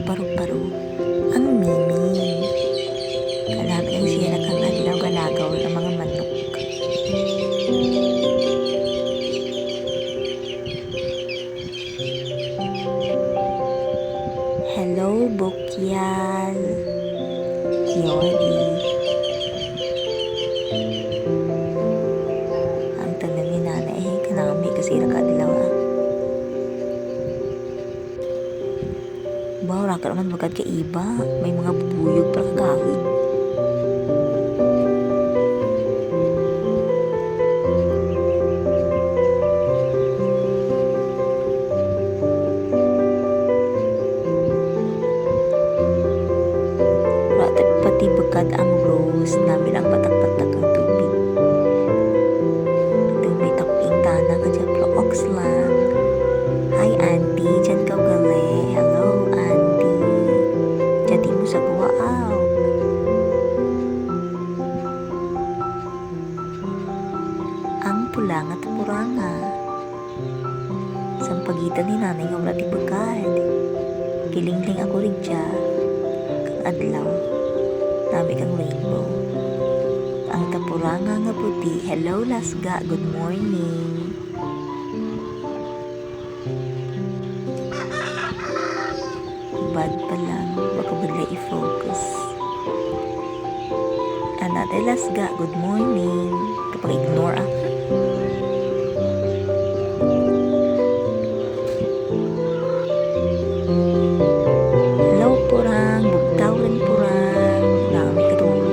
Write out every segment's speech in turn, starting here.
paru-paro ang mimi. Kalabi ang siya nagkakalaw-galagaw ng mga manok. Hello, Bukyal. Yodi. Ang tanan ni nanay, kanami kasi nakadlaw Bawa ka naman magad ka iba. May mga bubuyog para kagahid. Pati bagad ang rose namin ang patak-patak ng tubig. Ito may taping tanang ka dyan pero oxlang. Hi auntie, dyan ka gali. Hello auntie. Dyan mo sa guwaaw. Ang pulang at puranga. Sa pagitan ni nanay nga wala di bagad. Kilingling ako rin dyan. Kang adlaw. Nami kang rainbow. Ang tapuranga nga puti. Hello Lasga, good morning. Bad pa lang, baka bigla i-focus. Another Lasga, good morning. Kapag ignore ako. Hello purang, bugtaw rin purang. Nami katulong.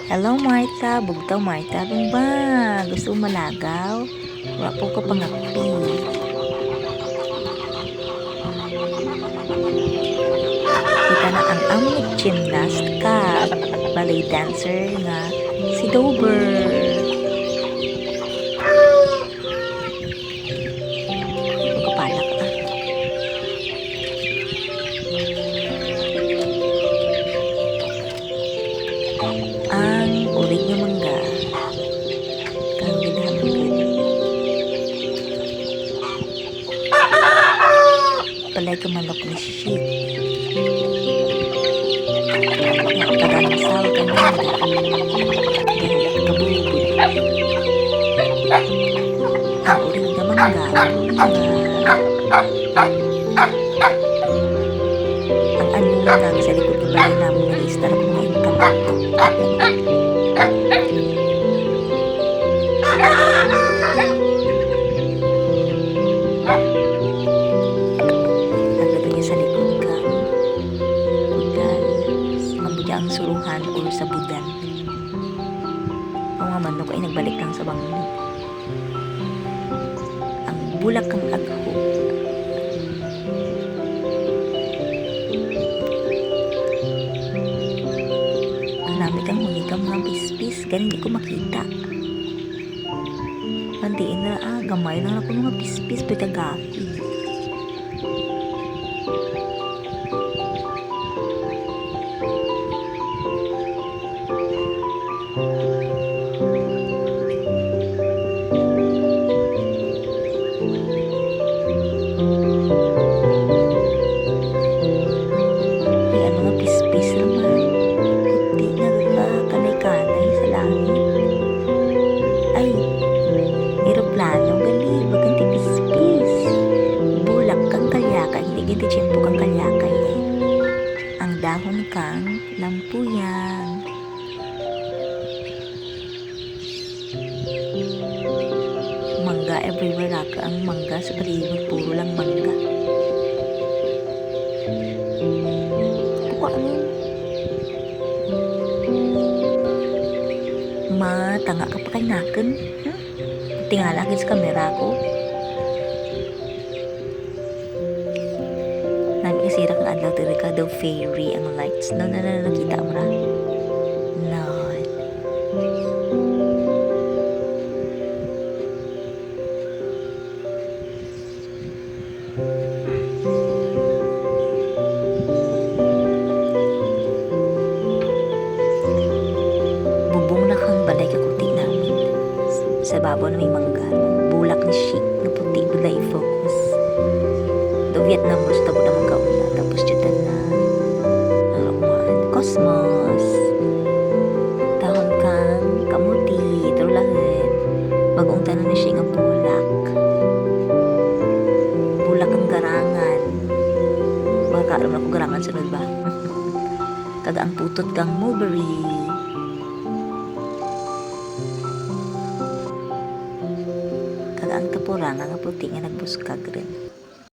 Hello Martha, bugtaw Martha, rin ba? Gusto mo malagaw? Wala po ka pangakpi. Kita na ang aming gymnast ka, ballet dancer nga si Dober. Magkapalak ka. Ang urig ng mangga kagilhamgan palay ka manok ni shit kadansal ka na gahilat ka bubod ang urig ng mangga ang ano lang sa likod ng balay namin ng istar ko mga inkanto. Nagdato niya sa likod ka budal ang budang suruhan o sa budan. Ang mga manok ay nagbalik lang sa bangin. Ang bulak kang agho kang hunikang mga pispis, ganun di ko makita. Pantiin na gamay lang ako mga pispis, pagkagapi. Ay, ano nga pispis naman. Puti na kanay-kanay sa langit. Ay, aeroplano, gali, bagang tipis-pis. Bulak kang kalyakay, hindi ganti tiyempo kang kalyakay eh. Ang dahon kang lampuyan. Mangga everywhere ka ang mangga sa paligid, puro lang mangga. Puka ano? Matanga ka pa kay naken. Tingala agad sa kamera ko. Nag-isira kang adlaw tiri ka daw fairy ang lights. No, nakita mo ra. No. sa babaw na may mangga. Bulak ni Chic na puti wala i-focus. Do Vietnam Rose tabo na magkauna. Tapos dyan na Cosmos. Dahon kang kamuti. Trulahan. Bagong tanan ni siya nga bulak. Bulak ang garangan. Baka alam na ko garangan sunod ba? Kaga ang putot kang mulberry. Kaga ang tapuranga nga puti nga nagbuskag rin.